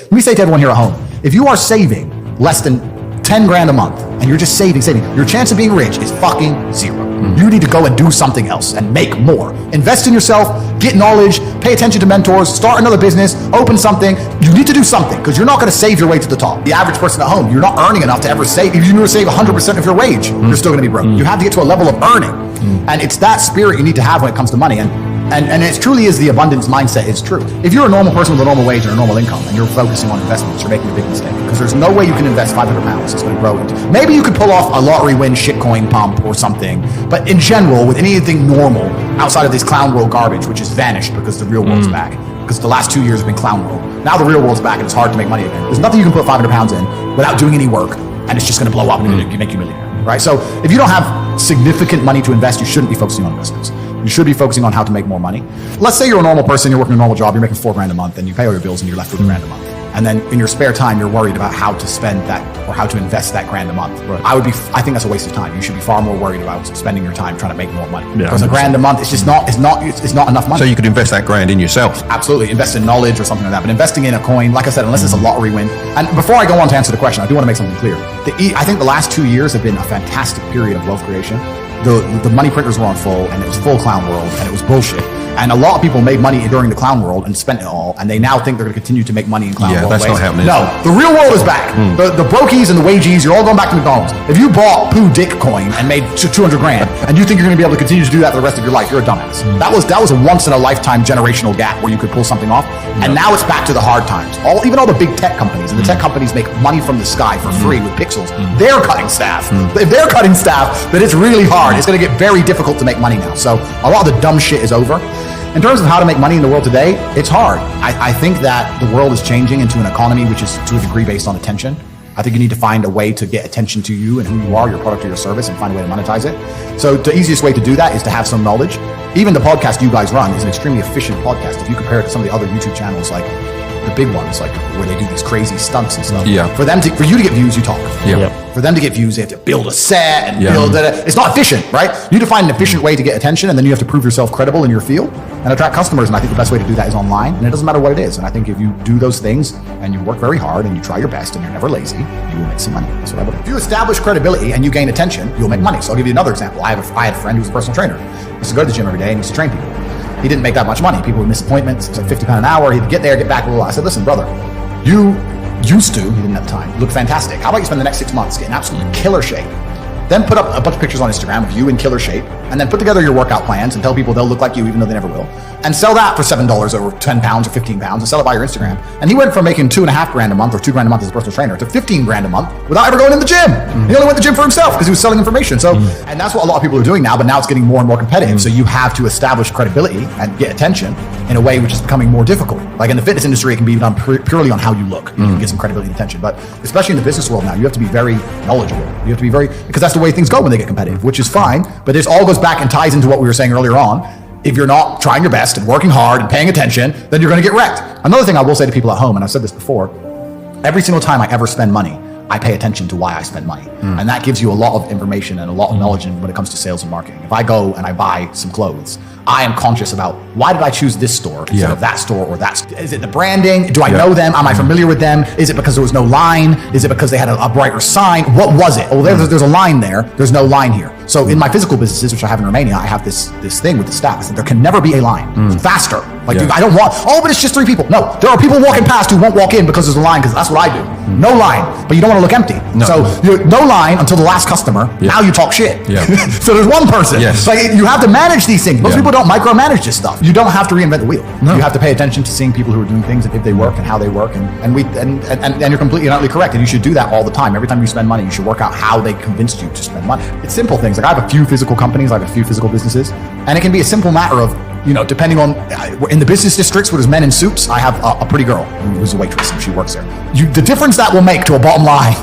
let me say to everyone here at home, if you are saving less than 10 grand a month and you're just saving, your chance of being rich is fucking zero. You need to go and do something else and make more. Invest in yourself, get knowledge, pay attention to mentors, start another business, open something. You need to do something because you're not going to save your way to the top. The average person at home, you're not earning enough to ever save. If you need to save 100% of your wage, you're still going to be broke. You have to get to a level of earning. And it's that spirit you need to have when it comes to money. And it truly is the abundance mindset is true. If you're a normal person with a normal wage and a normal income and you're focusing on investments, you're making a big mistake because there's no way you can invest 500 pounds. It's going to grow into. Maybe you could pull off a lottery win shitcoin pump or something, but in general, with anything normal outside of this clown world garbage, which has vanished because the real world's back, because the last 2 years have been clown world. Now the real world's back and it's hard to make money again. There's nothing you can put 500 pounds in without doing any work, and it's just going to blow up and make you a millionaire, right? So if you don't have significant money to invest, you shouldn't be focusing on investments. You should be focusing on how to make more money. Let's say you're a normal person, you're working a normal job, you're making 4 grand a month, and you pay all your bills and you're left with $1 grand a month. And then in your spare time, you're worried about how to spend that or how to invest that grand a month. Right. I think that's a waste of time. You should be far more worried about spending your time trying to make more money. Because $1 grand a month, it's just not enough money. So you could invest that grand in yourself. Absolutely. Invest in knowledge or something like that. But investing in a coin, like I said, unless it's a lottery win. And before I go on to answer the question, I do want to make something clear. I think the last 2 years have been a fantastic period of wealth creation. The money printers were on full, and it was full clown world, and it was bullshit. And a lot of people made money during the clown world and spent it all, and they now think they're going to continue to make money in clown world. Yeah, that's not happening. No, the real world is back. The brokies and the wagies, you're all going back to McDonald's. If you bought poo dick coin and made 200 grand, and you think you're going to be able to continue to do that for the rest of your life, you're a dumbass. That was a once in a lifetime generational gap where you could pull something off, and now it's back to the hard times. Even all the big tech companies, and the tech companies make money from the sky for free with pixels. They're cutting staff. If they're cutting staff, then it's really hard. It's going to get very difficult to make money now. So a lot of the dumb shit is over. In terms of how to make money in the world today, it's hard. I think that the world is changing into an economy which is to a degree based on attention. I think you need to find a way to get attention to you and who you are, your product or your service, and find a way to monetize it. So the easiest way to do that is to have some knowledge. Even the podcast you guys run is an extremely efficient podcast. If you compare it to some of the other YouTube channels, like the big ones, like where they do these crazy stunts and stuff. Yeah. For you to get views, you talk. Yeah. For them to get views, they have to build a set and build it. It's not efficient, right? You need to find an efficient way to get attention, and then you have to prove yourself credible in your field and attract customers. And I think the best way to do that is online, and it doesn't matter what it is. And I think if you do those things and you work very hard and you try your best and you're never lazy, you will make some money. That's what I believe. If you establish credibility and you gain attention, you'll make money. So I'll give you another example. I had a friend who was a personal trainer. He used to go to the gym every day and used to train people. He didn't make that much money. People would miss appointments. It's like £50 an hour. He'd get there, get back a little. I said, listen, brother, you used to, he didn't have time, look fantastic. How about you spend the next 6 months getting absolute killer shape? Then put up a bunch of pictures on Instagram of you in killer shape, and then put together your workout plans and tell people they'll look like you even though they never will. And sell that for $7 or 10 pounds or 15 pounds and sell it by your Instagram. And he went from making $2.5 grand a month or $2 grand a month as a personal trainer to 15 grand a month without ever going in the gym. He only went to the gym for himself because he was selling information. So, and that's what a lot of people are doing now, but now it's getting more and more competitive. So you have to establish credibility and get attention in a way which is becoming more difficult. Like in the fitness industry, it can be done purely on how you look. You can get some credibility and attention. But especially in the business world now, you have to be very knowledgeable. You have to be because that's the way things go when they get competitive, which is fine. But this all goes back and ties into what we were saying earlier on. If you're not trying your best and working hard and paying attention, then you're going to get wrecked. Another thing I will say to people at home, and I've said this before, every single time I ever spend money, I pay attention to why I spend money. And that gives you a lot of information and a lot of knowledge when it comes to sales and marketing. If I go and I buy some clothes, I am conscious about why did I choose this store instead of that store or that store? Is it the branding? Do I know them? Am I familiar with them? Is it because there was no line? Is it because they had a brighter sign? What was it? Oh, there's a line there. There's no line here. So in my physical businesses, which I have in Romania, I have this thing with the staff is that there can never be a line. Faster. Like I don't want, but it's just 3 people. No, there are people walking past who won't walk in because there's a line because that's what I do. No line, but you don't want to look empty. No. So no line until the last customer. Now you talk shit. So there's one person. Like you have to manage these things. Most people don't micromanage this stuff. You don't have to reinvent the wheel. No. You have to pay attention to seeing people who are doing things and if they work and how they work. And you're completely and utterly correct. And you should do that all the time. Every time you spend money, you should work out how they convinced you to spend money. It's simple things. Like I have a few physical companies, I have a few physical businesses, and it can be a simple matter of, depending on, in the business districts where there's men in suits, I have a pretty girl who's a waitress and she works there. The difference that will make to a bottom line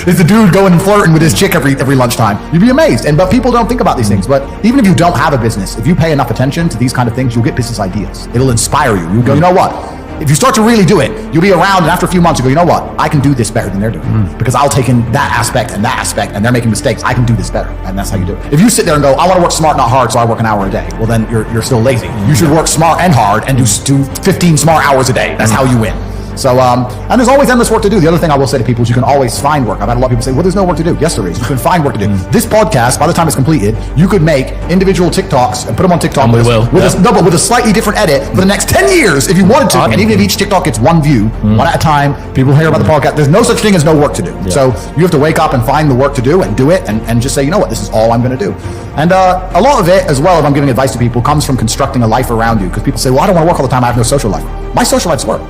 is the dude going and flirting with his chick every lunchtime. You'd be amazed. But people don't think about these things. But even if you don't have a business, if you pay enough attention to these kind of things, you'll get business ideas. It'll inspire you. You'll go, you know what? If you start to really do it, you'll be around, and after a few months, you go, you know what? I can do this better than they're doing. Because I'll take in that aspect, and they're making mistakes. I can do this better, and that's how you do it. If you sit there and go, I want to work smart, not hard, so I work an hour a day, well, then you're still lazy. You should work smart and hard and do 15 smart hours a day. That's how you win. So, and there's always endless work to do. The other thing I will say to people is you can always find work. I've had a lot of people say, well, there's no work to do. Yes, there is. You can find work to do. This podcast, by the time it's completed, you could make individual TikToks and put them on TikTok with a slightly different edit for the next 10 years if you wanted to. And even if each TikTok gets one view, one at a time, people hear about the podcast. There's no such thing as no work to do. Yeah. So you have to wake up and find the work to do and do it and just say, you know what, this is all I'm going to do. And a lot of it as well, if I'm giving advice to people, comes from constructing a life around you. Because people say, well, I don't want to work all the time. I have no social life. My social life's work.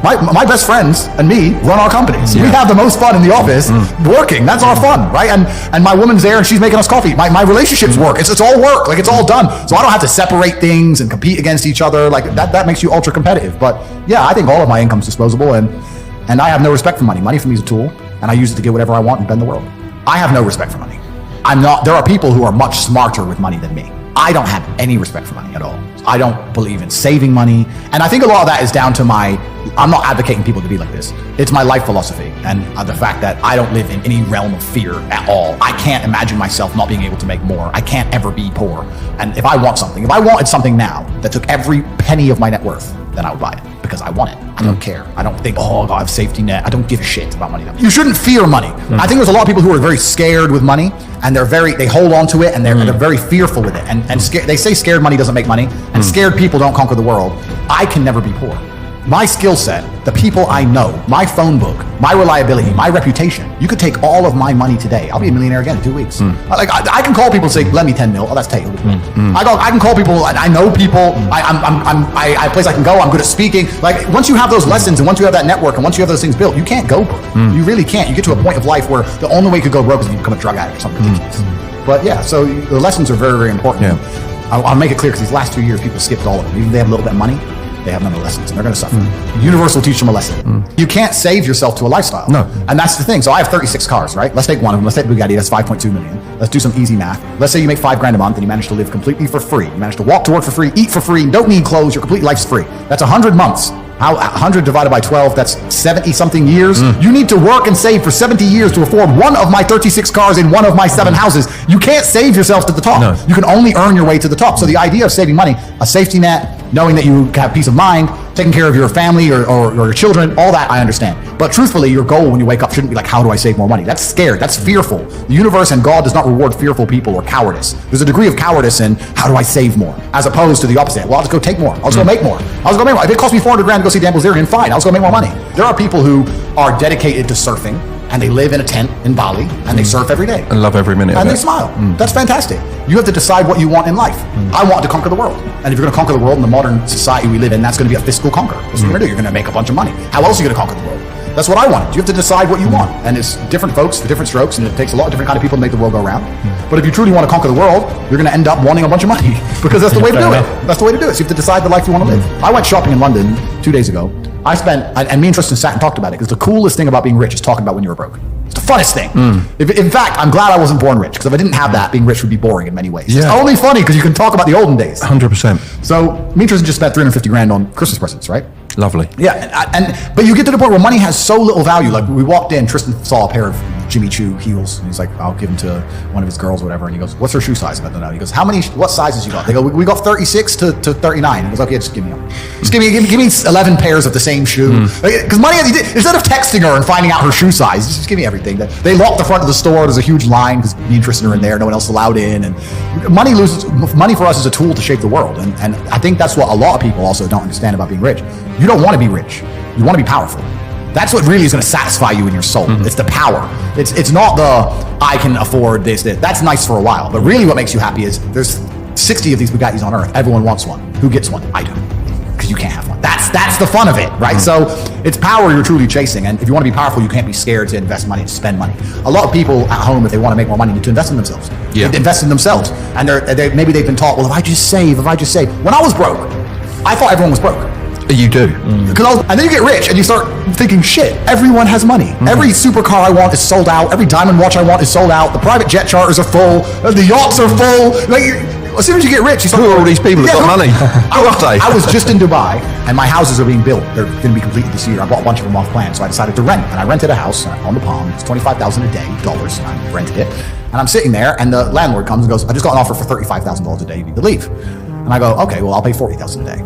My best friends and me run our companies. We have the most fun in the office working. That's our fun, right? And my woman's there and she's making us coffee. My relationships work. It's all work. Like, it's all done. So I don't have to separate things and compete against each other. Like, that makes you ultra competitive. But yeah, I think all of my income's disposable, and I have no respect for money. Money for me is a tool, and I use it to get whatever I want and bend the world. I have no respect for money. There are people who are much smarter with money than me. I don't have any respect for money at all. I don't believe in saving money. And I think a lot of that is down to I'm not advocating people to be like this. It's my life philosophy and the fact that I don't live in any realm of fear at all. I can't imagine myself not being able to make more. I can't ever be poor. And if I wanted something now that took every penny of my net worth, then I would buy it because I want it. I don't care. I don't think, oh, I have safety net. I don't give a shit about money. You shouldn't fear money. I think there's a lot of people who are very scared with money, and they hold on to it, and they're very fearful with it. And they say scared money doesn't make money, and scared people don't conquer the world. I can never be poor. My skill set, the people I know, my phone book, my reliability, my reputation. You could take all of my money today. I'll be a millionaire again in 2 weeks. Like I can call people and say, "Lend me 10 mil." Oh, that's taken. I can call people. I know people. I have a place I can go. I'm good at speaking. Like, once you have those lessons and once you have that network and once you have those things built, you can't go broke. You really can't. You get to a point of life where the only way you could go broke is if you become a drug addict or something ridiculous. But yeah, so the lessons are very, very important. Yeah. I'll make it clear because these last 2 years, people skipped all of them. Even if they have a little bit of money, they have none of the lessons, and they're going to suffer. The universe will teach them a lesson. You can't save yourself to a lifestyle. No. And that's the thing. So I have 36 cars, right? Let's take one of them. Let's take Bugatti. That's 5.2 million. Let's do some easy math. Let's say you make $5,000 a month and you manage to live completely for free. You manage to walk to work for free, eat for free, don't need clothes. Your complete life's free. That's 100 months. How 100 divided by 12, that's 70 something years. You need to work and save for 70 years to afford one of my 36 cars in one of my 7 houses. You can't save yourself to the top. No. You can only earn your way to the top. So the idea of saving money, a safety net, knowing that you have peace of mind, taking care of your family or your children, all that I understand. But truthfully, your goal when you wake up shouldn't be like, how do I save more money? That's scared. That's fearful. The universe and God does not reward fearful people or cowardice. There's a degree of cowardice in how do I save more, as opposed to the opposite. Well, I'll just go take more. I'll just go make more. I'll just go make more. If it costs me $400,000 to go see Dan Bilzerian, fine. I'll just go make more money. There are people who are dedicated to surfing, and they live in a tent in Bali, and they surf every day. And love every minute and of they it. smile. That's fantastic. You have to decide what you want in life. I want to conquer the world. And if you're going to conquer the world in the modern society we live in, that's going to be a fiscal conquer. That's what you're going to do. You're going to make a bunch of money. How else are you going to conquer the world? That's what I wanted. You have to decide what you want. And it's different folks for different strokes, and it takes a lot of different kind of people to make the world go round. But if you truly want to conquer the world, you're going to end up wanting a bunch of money because that's the way to do it. That's the way to do it. So you have to decide the life you want to live. I went shopping in London 2 days ago. And me and Tristan sat and talked about it because the coolest thing about being rich is talking about when you were broke. It's the funnest thing. In fact, I'm glad I wasn't born rich, because if I didn't have that, being rich would be boring in many ways. Yeah. It's only funny because you can talk about the olden days. 100%. So me and Tristan just spent $350,000 on Christmas presents, right? Lovely. Yeah, but you get to the point where money has so little value. Like, we walked in, Tristan saw a pair of Jimmy Choo heels, and he's like, I'll give them to one of his girls or whatever. And he goes, what's her shoe size? I don't know. He goes, what sizes you got? They go, we got 36 to 39. He goes, okay, just give me them. Just give me 11 pairs of the same shoe. Because money, instead of texting her and finding out her shoe size, just give me everything. They lock the front of the store. There's a huge line because me and Tristan are in there. No one else is allowed in. And money for us is a tool to shape the world. And I think that's what a lot of people also don't understand about being rich. You don't want to be rich. You want to be powerful. That's what really is going to satisfy you in your soul. It's the power. It's not the, I can afford this. That's nice for a while. But really what makes you happy is there's 60 of these Bugattis on earth. Everyone wants one. Who gets one? I do. Because you can't have one. That's the fun of it, right? So it's power you're truly chasing. And if you want to be powerful, you can't be scared to invest money, to spend money. A lot of people at home, if they want to make more money, need to invest in themselves. Yeah. They invest in themselves. And maybe they've been taught, well, if I just save. When I was broke, I thought everyone was broke. You do. And then you get rich and you start thinking, shit, everyone has money. Every supercar I want is sold out. Every diamond watch I want is sold out. The private jet charters are full. The yachts are full. As soon as you get rich, you start, who are all these people that got money? I was just in Dubai, and my houses are being built. They're going to be completed this year. I bought a bunch of them off plan, so I decided to rent. And I rented a house on the Palm. It's $25,000 a day, dollars, and I rented it. And I'm sitting there, and the landlord comes and goes, I just got an offer for $35,000 a day. You need to leave. And I go, okay, well, I'll pay $40,000 a day.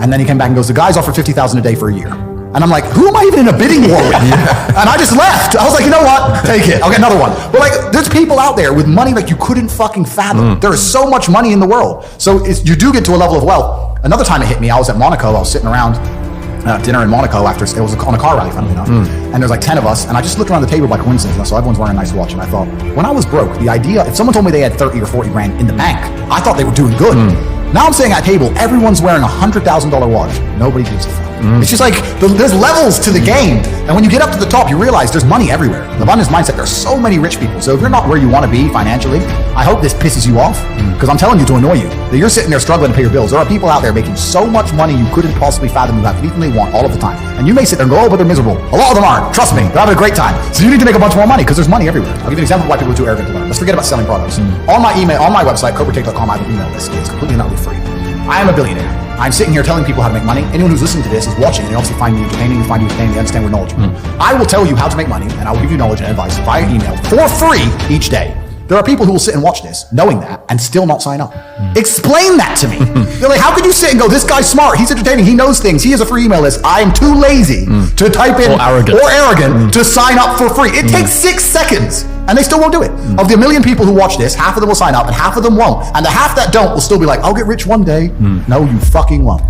And then he came back and goes, the guy's offered $50,000 a day for a year. And I'm like, who am I even in a bidding war with? And I just left. I was like, you know what? Take it. I'll get another one. But like, there's people out there with money like you couldn't fucking fathom. There is so much money in the world. So you do get to a level of wealth. Another time it hit me, I was at Monaco. I was sitting around dinner in Monaco after it was on a car rally, funnily enough. And there's like 10 of us, and I just looked around the table by coincidence. So everyone's wearing a nice watch, and I thought, when I was broke, the idea, if someone told me they had 30 or 40 grand in the bank, I thought they were doing good. Now I'm sitting at a table, everyone's wearing a $100,000 watch. Nobody gives a fuck. It's just like, there's levels to the game. And when you get up to the top, you realize there's money everywhere. The abundance mindset, there's so many rich people. So if you're not where you want to be financially, I hope this pisses you off, because I'm telling you to annoy you, that you're sitting there struggling to pay your bills. There are people out there making so much money you couldn't possibly fathom you have anything they want all of the time. And you may sit there and go, oh, but they're miserable. A lot of them aren't. Trust me, they're having a great time. So you need to make a bunch more money, because there's money everywhere. I'll give you an example of why people are too arrogant to learn. Let's forget about selling products. On my website, CobraTake.com, I have an email list. It's completely not free. I am a billionaire. I'm sitting here telling people how to make money. Anyone who's listening to this is watching, and they obviously find me entertaining, they understand where knowledge. I will tell you how to make money, and I will give you knowledge and advice via email for free each day. There are people who will sit and watch this, knowing that, and still not sign up. Explain that to me. They're like, how can you sit and go, this guy's smart, he's entertaining, he knows things, he has a free email list. I am too lazy to type in, or arrogant to sign up for free. It takes 6 seconds, and they still won't do it. Of the 1 million people who watch this, half of them will sign up, and half of them won't. And the half that don't will still be like, I'll get rich one day. No, you fucking won't.